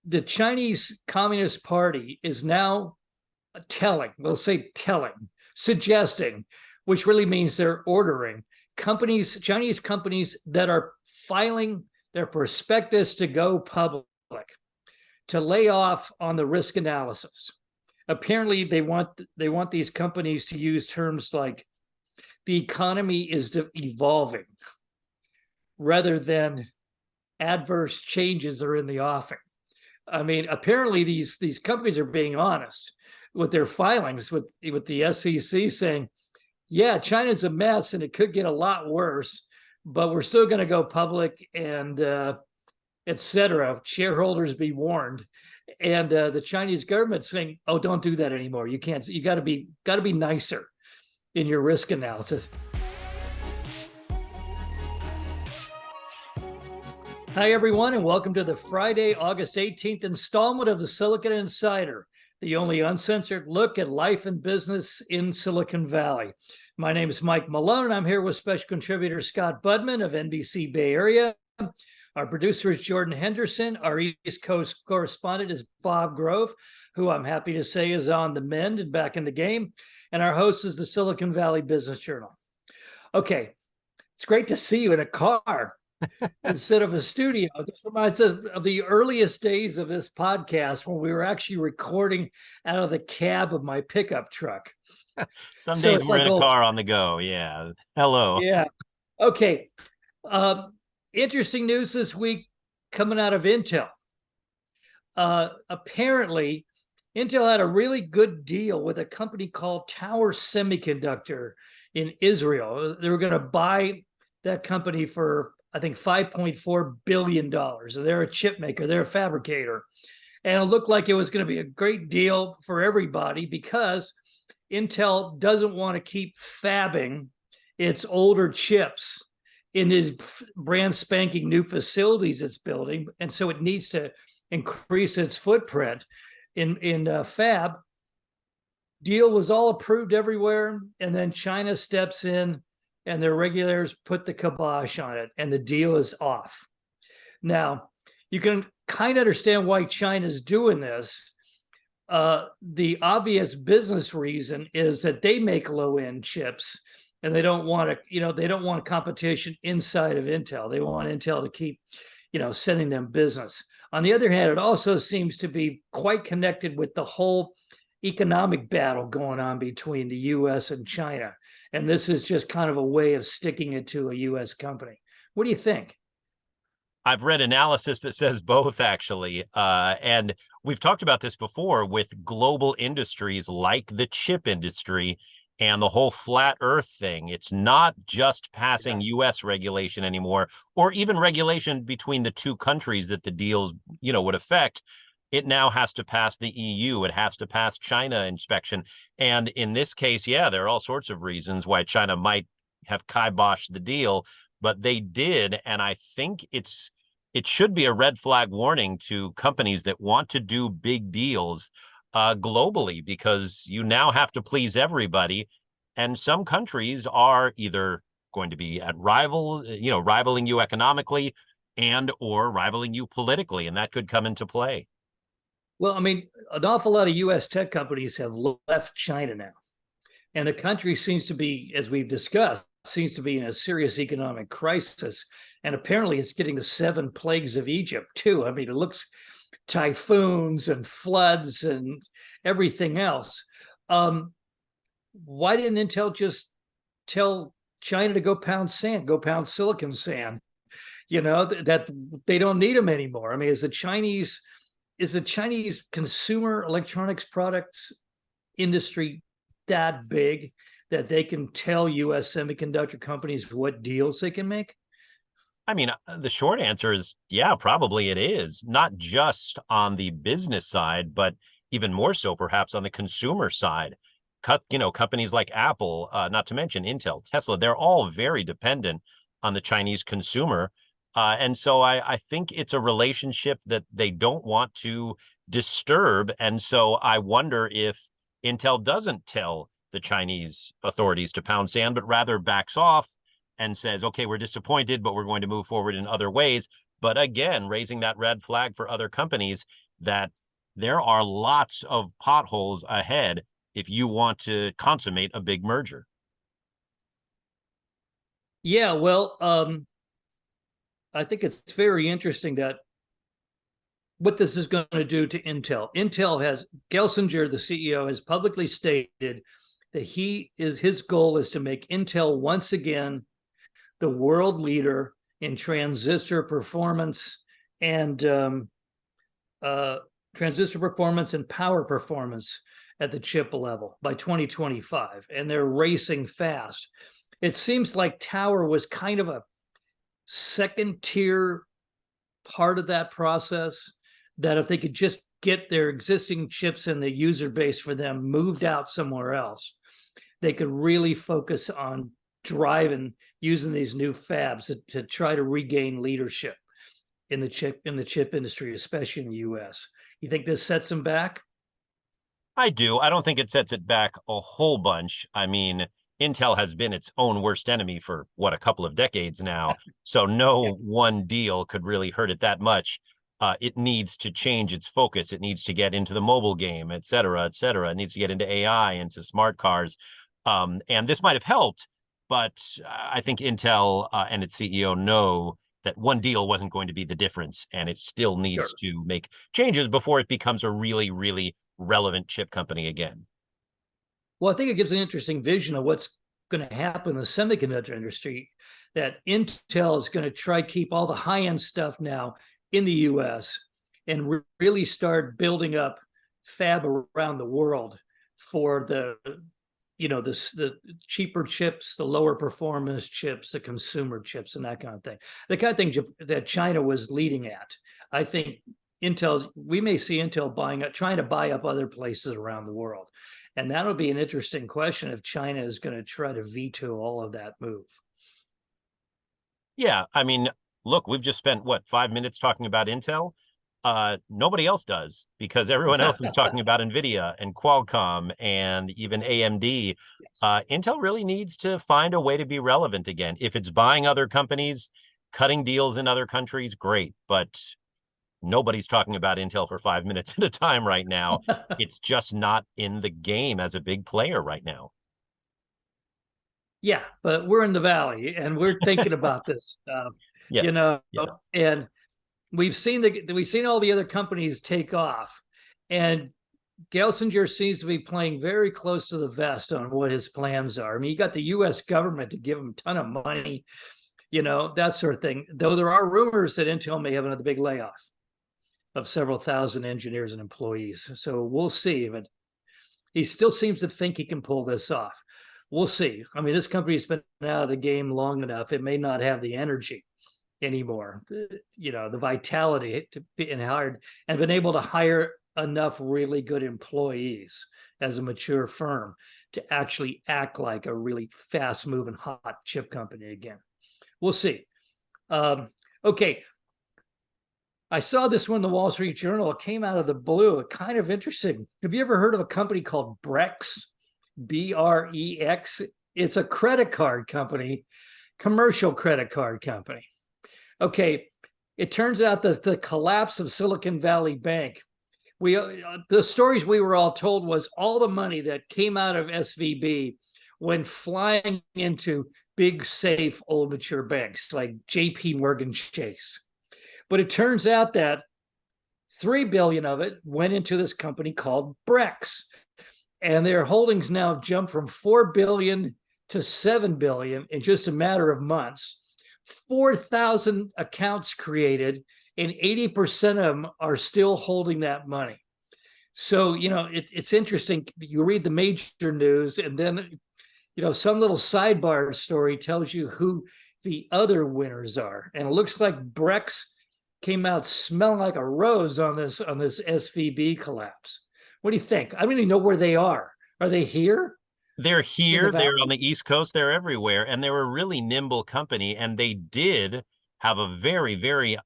the Chinese Communist Party is now suggesting, which really means they're ordering Chinese companies that are filing their prospectus to go public to lay off on the risk analysis. Apparently, they want these companies to use terms like the economy is evolving rather than adverse changes are in the offing. I mean, apparently these companies are being honest with their filings with the SEC saying, yeah, China's a mess and it could get a lot worse, but we're still going to go public and et cetera. Shareholders be warned. And the Chinese government saying, oh, don't do that anymore. You can't. You got to be nicer in your risk analysis. Hi, everyone, and welcome to the Friday, August 18th installment of the Silicon Insider, the only uncensored look at life and business in Silicon Valley. My name is Mike Malone, and I'm here with special contributor Scott Budman of NBC Bay Area. Our producer is Jordan Henderson. Our East Coast correspondent is Bob Grove, who I'm happy to say is on the mend and back in the game. And our host is the Silicon Valley Business Journal. Okay, it's great to see you in a car instead of a studio. This reminds us of the earliest days of this podcast when we were actually recording out of the cab of my pickup truck. Some days we're in a car on the go. Yeah. Hello. Yeah. Okay. Interesting news this week coming out of Intel. Apparently, Intel had a really good deal with a company called Tower Semiconductor in Israel. They were going to buy that company for, I think, $5.4 billion. They're a chip maker. They're a fabricator. And it looked like it was going to be a great deal for everybody because Intel doesn't want to keep fabbing its older chips in these brand spanking new facilities it's building. And so it needs to increase its footprint in fab. Deal was all approved everywhere. And then China steps in and their regulators put the kibosh on it, and the deal is off. Now, you can kind of understand why China's doing this. The obvious business reason is that they make low-end chips, and they don't want to, they don't want competition inside of Intel. They want Intel to keep, sending them business. On the other hand, it also seems to be quite connected with the whole economic battle going on between the U.S. and China. And this is just kind of a way of sticking it to a U.S. company. What do you think? I've read analysis that says both, actually. And we've talked about this before with global industries like the chip industry and the whole flat earth thing. It's not just passing U.S. regulation anymore, or even regulation between the two countries that the deals, would affect. It now has to pass the EU. It has to pass China inspection. And in this case, there are all sorts of reasons why China might have kiboshed the deal, but they did. And I think it should be a red flag warning to companies that want to do big deals globally, because you now have to please everybody. And some countries are either going to be at rivaling you economically and or rivaling you politically, and that could come into play. Well, I mean, an awful lot of U.S. tech companies have left China now. And the country seems to be, as we've discussed, in a serious economic crisis. And apparently it's getting the 7 plagues of Egypt, too. I mean, it looks typhoons and floods and everything else. Why didn't Intel just tell China to go pound sand, go pound silicon sand? That they don't need them anymore. I mean, is the Chinese consumer electronics products industry that big that they can tell U.S. semiconductor companies what deals they can make? I mean, the short answer is, probably it is. Not just on the business side, but even more so perhaps on the consumer side. Companies like Apple, not to mention Intel, Tesla, they're all very dependent on the Chinese consumer. And so I think it's a relationship that they don't want to disturb. And so I wonder if Intel doesn't tell the Chinese authorities to pound sand, but rather backs off and says, okay, we're disappointed, but we're going to move forward in other ways. But again, raising that red flag for other companies. that there are lots of potholes ahead if you want to consummate a big merger. Yeah, well, I think it's very interesting that what this is going to do to Intel. Intel has Gelsinger, the CEO, has publicly stated that his goal is to make Intel once again the world leader in transistor performance and power performance at the chip level by 2025, and they're racing fast. It seems like Tower was kind of a second tier part of that process, that if they could just get their existing chips and the user base for them moved out somewhere else, they could really focus on driving using these new fabs to try to regain leadership in the chip industry, especially in the US. You think this sets them back? I do. I don't think it sets it back a whole bunch. I mean, Intel has been its own worst enemy for what, a couple of decades now. So no one deal could really hurt it that much. It needs to change its focus. It needs to get into the mobile game, et cetera, et cetera. It needs to get into AI, into smart cars. And this might have helped, but I think Intel and its CEO know that one deal wasn't going to be the difference, and it still needs to make changes before it becomes a really, really relevant chip company again. Well, I think it gives an interesting vision of what's going to happen in the semiconductor industry, that Intel is going to try to keep all the high-end stuff now in the US and really start building up fab around the world for the cheaper chips, the lower performance chips, the consumer chips, and that kind of thing. The kind of thing that China was leading at. I think we may see Intel trying to buy up other places around the world. And that'll be an interesting question if China is going to try to veto all of that move. Yeah, I mean, look, we've just spent, 5 minutes talking about Intel? Nobody else does, because everyone else is talking about NVIDIA and Qualcomm and even AMD. Intel really needs to find a way to be relevant again. If it's buying other companies, cutting deals in other countries, great. But nobody's talking about Intel for 5 minutes at a time right now. It's just not in the game as a big player right now. Yeah, but we're in the Valley and we're thinking about this stuff. Yes. And we've seen all the other companies take off, and Gelsinger seems to be playing very close to the vest on what his plans are. I mean, you got the U.S. government to give him a ton of money, that sort of thing. Though there are rumors that Intel may have another big layoff of several thousand engineers and employees. So we'll see. But he still seems to think he can pull this off. We'll see. I mean, this company's been out of the game long enough. It may not have the energy anymore, the vitality to be hired and been able to hire enough really good employees as a mature firm to actually act like a really fast moving hot chip company again. We'll see. Okay. I saw this one in the Wall Street Journal. It came out of the blue. Kind of interesting. Have you ever heard of a company called BREX? BREX? It's a credit card company, commercial credit card company. Okay, it turns out that the collapse of Silicon Valley Bank, the stories we were all told was all the money that came out of SVB went flying into big, safe, old, mature banks like JP Morgan Chase. But it turns out that $3 billion of it went into this company called BREX. And their holdings now have jumped from $4 billion to $7 billion in just a matter of months. 4,000 accounts created, and 80% of them are still holding that money. So, it's interesting. You read the major news, and then, some little sidebar story tells you who the other winners are. And it looks like BREX came out smelling like a rose on this SVB collapse. What do you think? I don't even know where they are. Are they here? They're here. They're on the East Coast. They're everywhere. And they were a really nimble company. And they did have a very, very,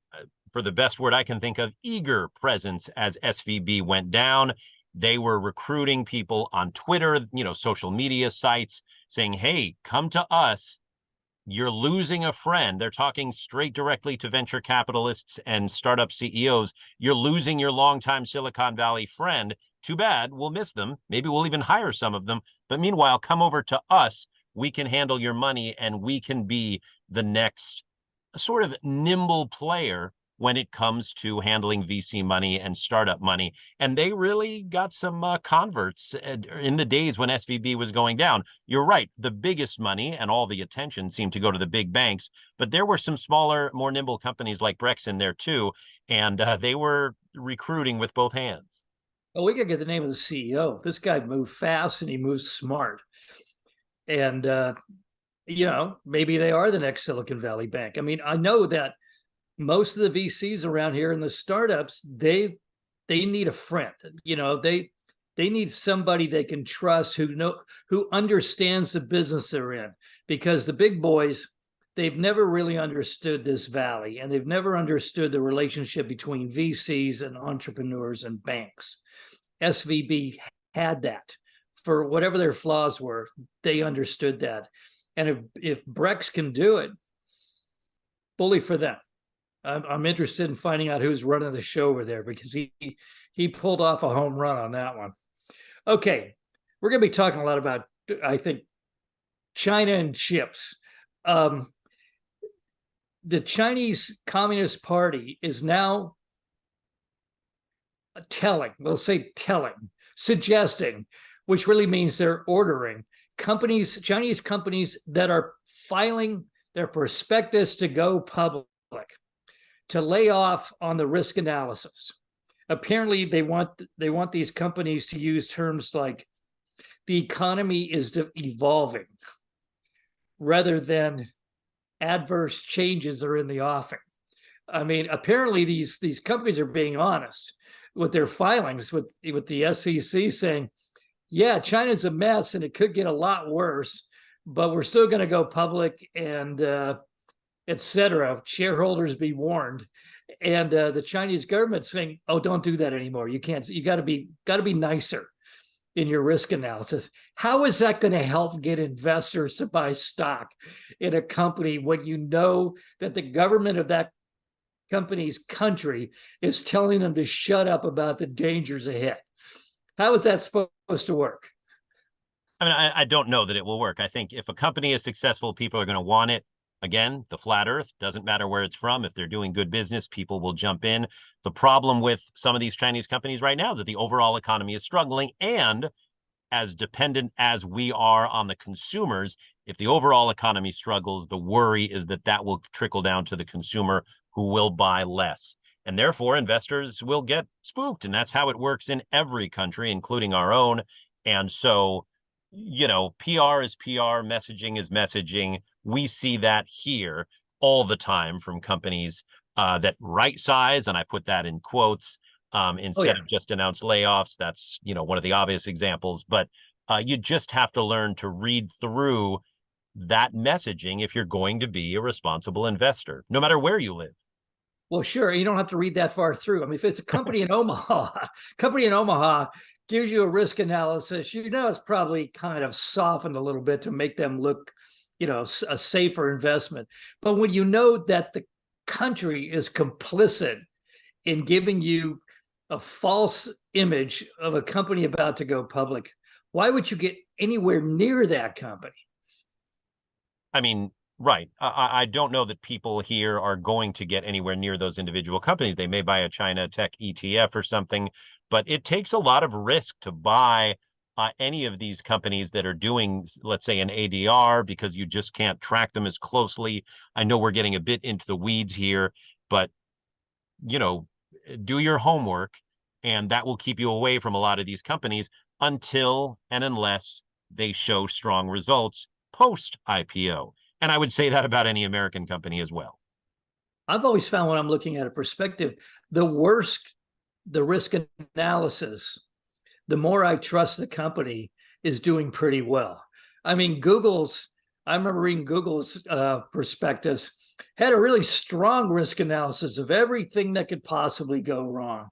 for the best word I can think of, eager presence as SVB went down. They were recruiting people on Twitter, social media sites, saying, hey, come to us. you're losing a friend. They're talking straight directly to venture capitalists and startup CEOs. You're losing your longtime Silicon Valley friend. Too bad. We'll miss them. Maybe we'll even hire some of them. But meanwhile, come over to us. We can handle your money, and we can be the next sort of nimble player when it comes to handling VC money and startup money. And they really got some converts in the days when SVB was going down. You're right. The biggest money and all the attention seemed to go to the big banks, but there were some smaller, more nimble companies like BREX in there too. And they were recruiting with both hands. Oh, we got to get the name of the CEO. This guy moved fast and he moves smart. And, maybe they are the next Silicon Valley Bank. I mean, I know that most of the VCs around here in the startups, they need a friend. They need somebody they can trust who understands the business they're in, because the big boys, they've never really understood this valley, and they've never understood the relationship between VCs and entrepreneurs and banks. SVB had that. For whatever their flaws were, they understood that. And if BREX can do it, bully for them. I'm interested in finding out who's running the show over there, because he pulled off a home run on that one. Okay, we're going to be talking a lot about, I think, China and chips. The Chinese Communist Party is now suggesting, which really means they're ordering Chinese companies that are filing their prospectus to go public to lay off on the risk analysis. Apparently, they want these companies to use terms like the economy is evolving, rather than adverse changes are in the offing. I mean, apparently these companies are being honest with their filings with the SEC, saying, yeah, China's a mess and it could get a lot worse, but we're still going to go public, and etc. Shareholders be warned. And the Chinese government saying, oh, don't do that anymore. You can't. You got to be nicer in your risk analysis. How is that going to help get investors to buy stock in a company when you know that the government of that company's country is telling them to shut up about the dangers ahead? How is that supposed to work? I mean, I don't know that it will work. I think if a company is successful, people are going to want it. Again, the flat earth doesn't matter where it's from. If they're doing good business, people will jump in. The problem with some of these Chinese companies right now is that the overall economy is struggling. And as dependent as we are on the consumers, if the overall economy struggles, the worry is that that will trickle down to the consumer, who will buy less. And therefore, investors will get spooked. And that's how it works in every country, including our own. And so, PR is PR, messaging is messaging. We see that here all the time from companies that right size, and I put that in quotes, instead of just announced layoffs. That's, one of the obvious examples. But you just have to learn to read through that messaging if you're going to be a responsible investor, no matter where you live. Well, sure. You don't have to read that far through. I mean, if it's a company in Omaha gives you a risk analysis, it's probably kind of softened a little bit to make them look, a safer investment. But when you know that the country is complicit in giving you a false image of a company about to go public, why would you get anywhere near that company? I mean, right. I don't know that people here are going to get anywhere near those individual companies. They may buy a China tech ETF or something, but it takes a lot of risk to buy any of these companies that are doing, let's say, an ADR, because you just can't track them as closely. I know we're getting a bit into the weeds here, but, do your homework, and that will keep you away from a lot of these companies until and unless they show strong results post-IPO. And I would say that about any American company as well. I've always found when I'm looking at a perspective, the worse the risk analysis, the more I trust the company is doing pretty well. I mean, I remember reading Google's prospectus, had a really strong risk analysis of everything that could possibly go wrong.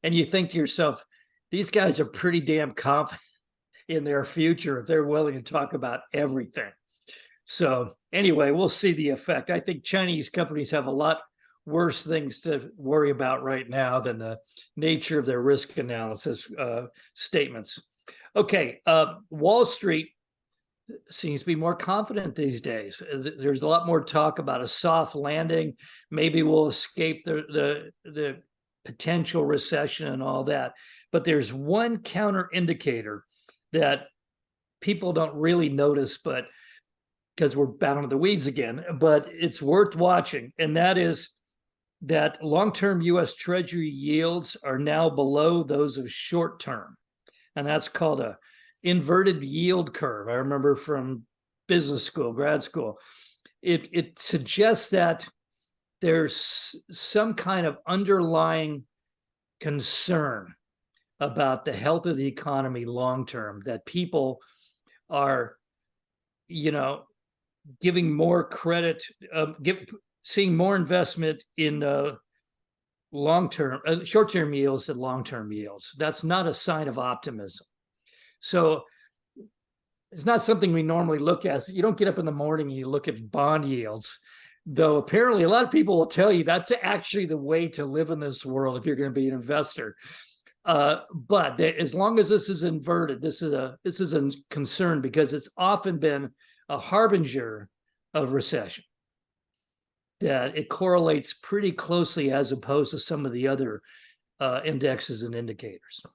And you think to yourself, these guys are pretty damn confident in their future if they're willing to talk about everything. So anyway, we'll see the effect. I think Chinese companies have a lot worse things to worry about right now than the nature of their risk analysis statements. Okay, Wall Street seems to be more confident these days. There's a lot more talk about a soft landing. Maybe we'll escape the potential recession and all that. But there's one counter indicator that people don't really notice, but because we're down into the weeds again, but it's worth watching. And that is that long-term US Treasury yields are now below those of short-term. And that's called a inverted yield curve. I remember from business school, grad school. It suggests that there's some kind of underlying concern about the health of the economy long term, that people are, giving more credit, seeing more investment in long-term, short-term yields than long-term yields. That's not a sign of optimism. So it's not something we normally look at. So you don't get up in the morning and you look at bond yields, though apparently a lot of people will tell you that's actually the way to live in this world if you're going to be an investor. But as long as this is inverted, this is a concern, because it's often been a harbinger of recession, that it correlates pretty closely as opposed to some of the other indexes and indicators.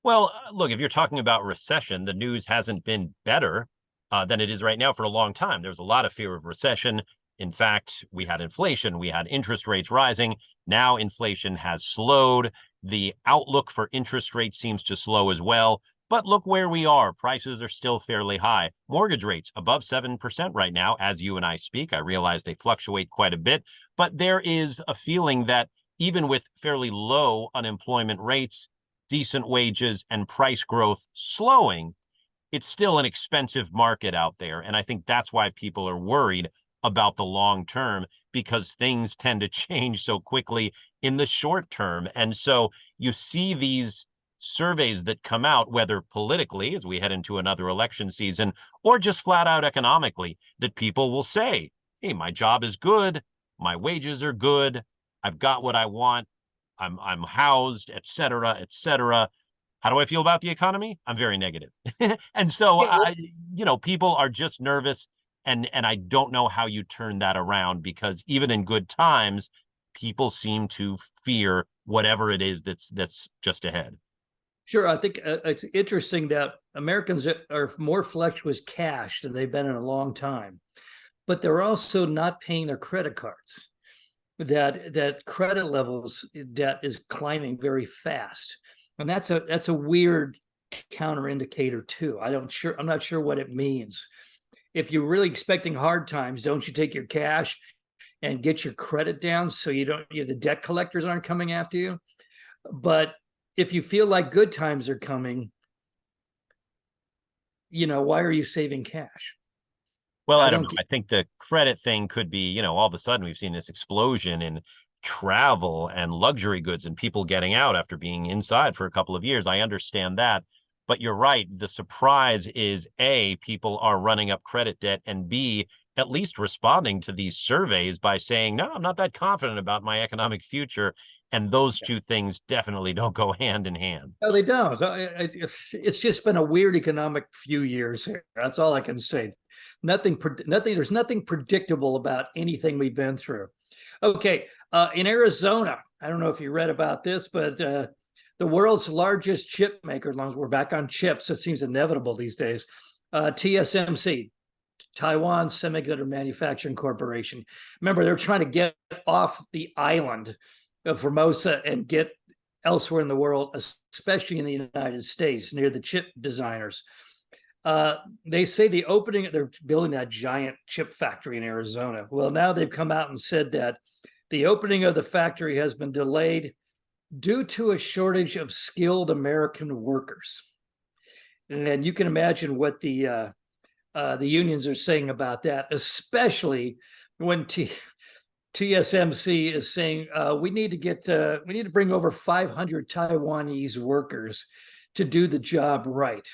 Well, look, if you're talking about recession, the news hasn't been better than it is right now for a long time. There's a lot of fear of recession. In fact, we had inflation, we had interest rates rising. Now inflation has slowed. The outlook for interest rates seems to slow as well. But look where we are. Prices are still fairly high. Mortgage rates above 7% right now as you and I speak. I realize they fluctuate quite a bit, but there is a feeling that even with fairly low unemployment rates, decent wages, and price growth slowing, it's still an expensive market out there. And I think that's why people are worried about the long term, because things tend to change so quickly in the short term. And so you see these surveys that come out, whether politically as we head into another election season, or just flat out economically, that people will say, hey, my job is good, my wages are good, I've got what I want, I'm housed, et cetera, et cetera. How do I feel about the economy? I'm very negative. And so, people are just nervous, and I don't know how you turn that around, because even in good times, people seem to fear whatever it is that's just ahead. Sure. I think it's interesting that Americans are more flush with cash than they've been in a long time, but they're also not paying their credit cards. That credit levels, debt is climbing very fast, and that's a weird counter indicator too. I'm not sure what it means. If you're really expecting hard times, don't you take your cash and get your credit down so the debt collectors aren't coming after you? But if you feel like good times are coming, why are you saving cash? Well, I don't know. I think the credit thing could be, all of a sudden we've seen this explosion in travel and luxury goods and people getting out after being inside for a couple of years. I understand that. But you're right. The surprise is, A, people are running up credit debt, and B, at least responding to these surveys by saying, no, I'm not that confident about my economic future. And those two things definitely don't go hand in hand. No, they don't. It's just been a weird economic few years here. That's all I can say. Nothing. There's nothing predictable about anything we've been through. Okay, in Arizona, I don't know if you read about this, but the world's largest chip maker, as long as we're back on chips, it seems inevitable these days. TSMC, Taiwan Semiconductor Manufacturing Corporation. Remember, they're trying to get off the island of Formosa and get elsewhere in the world, especially in the United States, near the chip designers. They say they're building that giant chip factory in Arizona. Well, now they've come out and said that the opening of the factory has been delayed due to a shortage of skilled American workers. And you can imagine what the unions are saying about that, especially when TSMC is saying we need to bring over 500 Taiwanese workers to do the job right.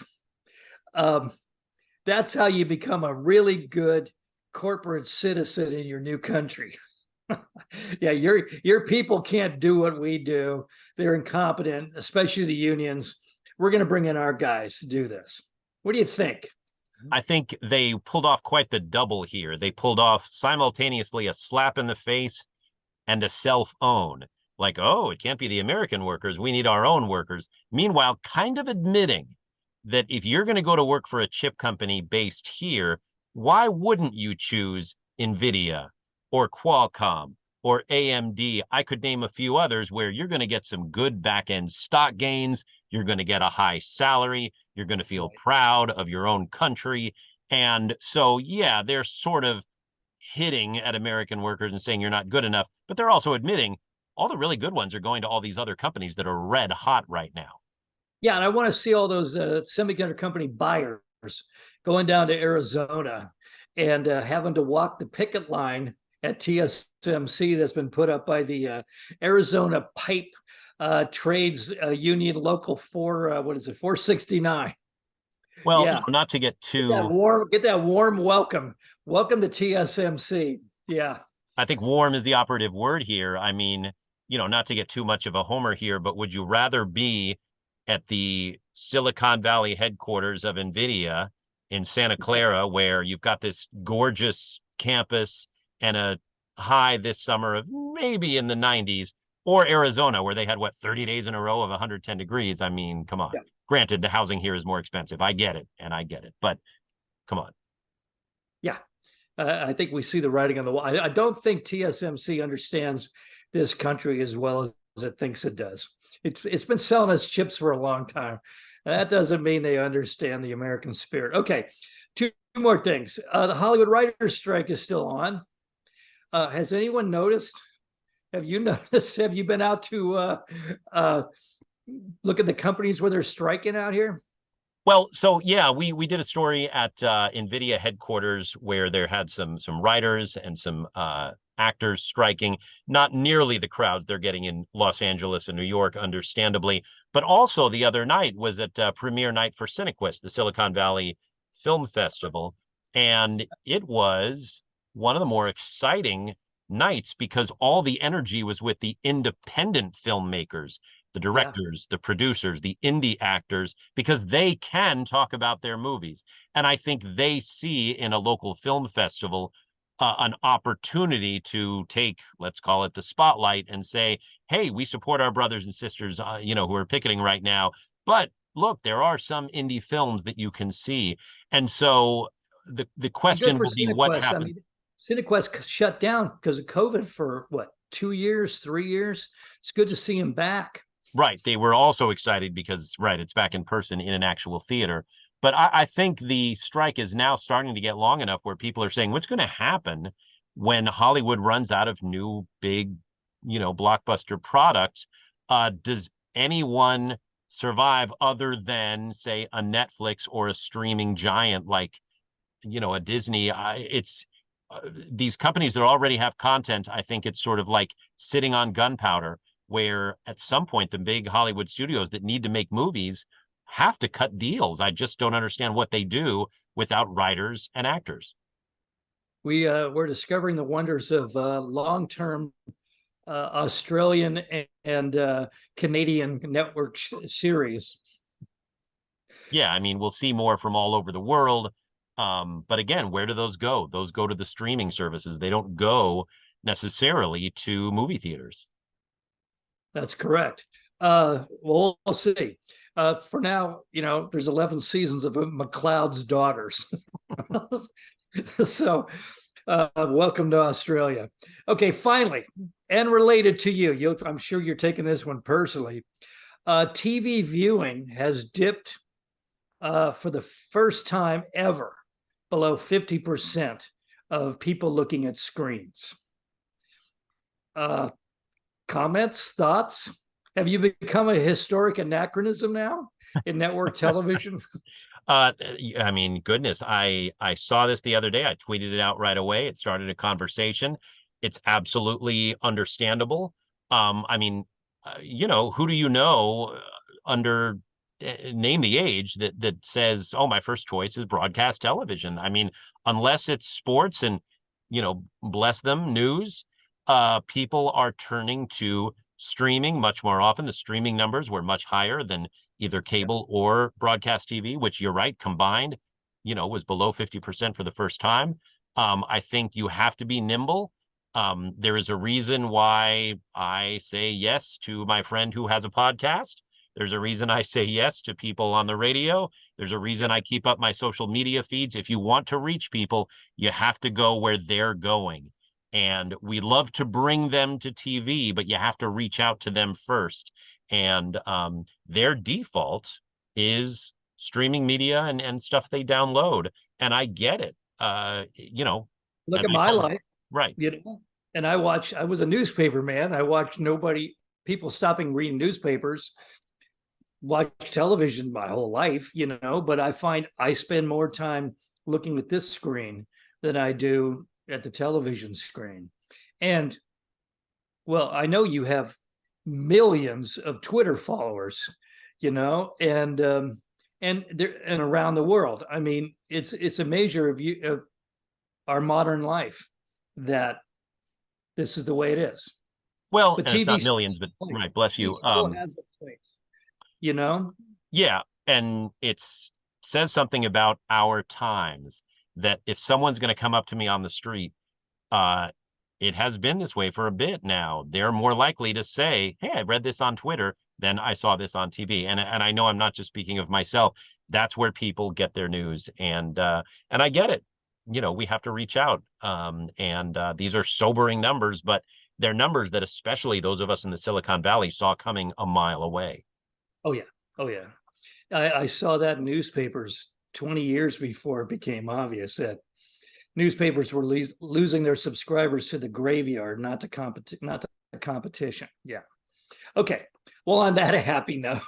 That's how you become a really good corporate citizen in your new country. Yeah, your people can't do what we do. They're incompetent, especially the unions. We're going to bring in our guys to do this. What do you think? I think they pulled off quite the double here. They pulled off simultaneously a slap in the face and a self-own. Like, oh, it can't be the American workers. We need our own workers. Meanwhile, kind of admitting that if you're going to go to work for a chip company based here, why wouldn't you choose NVIDIA or Qualcomm or AMD? I could name a few others where you're going to get some good back-end stock gains. You're going to get a high salary. You're going to feel proud of your own country. And so, yeah, they're sort of hitting at American workers and saying you're not good enough, but they're also admitting all the really good ones are going to all these other companies that are red hot right now. Yeah, and I want to see all those semiconductor company buyers going down to Arizona and having to walk the picket line at TSMC that's been put up by the Arizona Pipe Trades Union Local 469. Well, yeah. Not to get too get that warm welcome. Welcome to TSMC. Yeah. I think warm is the operative word here. I mean, not to get too much of a homer here, but would you rather be at the Silicon Valley headquarters of NVIDIA in Santa Clara, where you've got this gorgeous campus and a high this summer of maybe in the 90s, or Arizona, where they had, 30 days in a row of 110 degrees? I mean, come on. Yeah. Granted, the housing here is more expensive. I get it, but come on. Yeah. I think we see the writing on the wall. I don't think TSMC understands this country as well as it thinks it does. It's been selling us chips for a long time. That doesn't mean they understand the American spirit. Okay, two more things. The Hollywood writers' strike is still on. Has anyone noticed? Have you noticed? Have you been out to look at the companies where they're striking out here? Well, so yeah, we did a story at NVIDIA headquarters where there had some writers and some actors striking. Not nearly the crowds they're getting in Los Angeles and New York, understandably. But also the other night was at premiere night for Cinequist, the Silicon Valley Film Festival. And it was one of the more exciting nights because all the energy was with the independent filmmakers, the directors, the producers, the indie actors, because they can talk about their movies. And I think they see in a local film festival an opportunity to take, let's call it the spotlight, and say, hey, we support our brothers and sisters, who are picketing right now. But look, there are some indie films that you can see. And so the question will be what happens. I mean, Cinequest shut down because of COVID for 2 years, 3 years. It's good to see him back. Right. They were also excited because, it's back in person in an actual theater. But I think the strike is now starting to get long enough where people are saying, what's going to happen when Hollywood runs out of new, big, blockbuster products? Does anyone survive other than, say, a Netflix or a streaming giant like, a Disney? It's these companies that already have content. I think it's sort of like sitting on gunpowder, where at some point the big Hollywood studios that need to make movies have to cut deals. I just don't understand what they do without writers and actors. We're discovering the wonders of long-term Australian and Canadian network series. Yeah, I mean, we'll see more from all over the world. But again, where do those go? Those go to the streaming services. They don't go necessarily to movie theaters. That's correct. We'll see. For now, there's 11 seasons of McLeod's Daughters. So welcome to Australia. Okay, finally, and related to you, I'm sure you're taking this one personally. TV viewing has dipped for the first time ever below 50% of people looking at screens. Comments, thoughts? Have you become a historic anachronism now in network television? I mean, goodness, I saw this the other day. I tweeted it out right away. It started a conversation. It's absolutely understandable. I mean, who do you know under name the age that says, oh, my first choice is broadcast television. I mean, unless it's sports and, bless them, news, people are turning to streaming much more often. The streaming numbers were much higher than either cable or broadcast TV, which you're right, combined, was below 50% for the first time. I think you have to be nimble. There is a reason why I say yes to my friend who has a podcast. There's a reason I say yes to people on the radio. There's a reason I keep up my social media feeds. If you want to reach people, you have to go where they're going. And we love to bring them to TV, but you have to reach out to them first. And their default is streaming media and stuff they download. And I get it. Look at my life. Right. And I was a newspaper man. I watched people stopping reading newspapers, watch television my whole life, but I find I spend more time looking at this screen than I do at the television screen. And well, I know you have millions of Twitter followers, and around the world. I mean, it's a measure of our modern life that this is the way it is. Well, and it's not millions, but right, bless you. Still has a place, Yeah, and it says something about our times that if someone's going to come up to me on the street, it has been this way for a bit now. They're more likely to say, "Hey, I read this on Twitter," than "I saw this on TV." And I know I'm not just speaking of myself. That's where people get their news, and I get it. We have to reach out. These are sobering numbers, but they're numbers that especially those of us in the Silicon Valley saw coming a mile away. Oh yeah. I saw that in newspapers 20 years before it became obvious that newspapers were losing their subscribers to the graveyard, not to competition. Yeah. Okay. Well, on that happy note,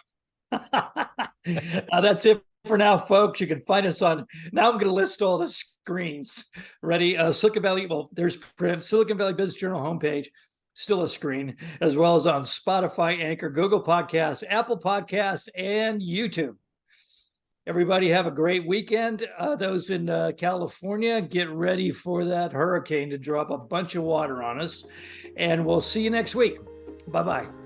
that's it for now, folks. You can find us on. Now I'm going to list all the screens. Ready? Silicon Valley. Well, there's print. Silicon Valley Business Journal homepage. Still a screen, as well as on Spotify, Anchor, Google Podcasts, Apple Podcasts, and YouTube. Everybody have a great weekend. Those in California, get ready for that hurricane to drop a bunch of water on us. And we'll see you next week. Bye-bye.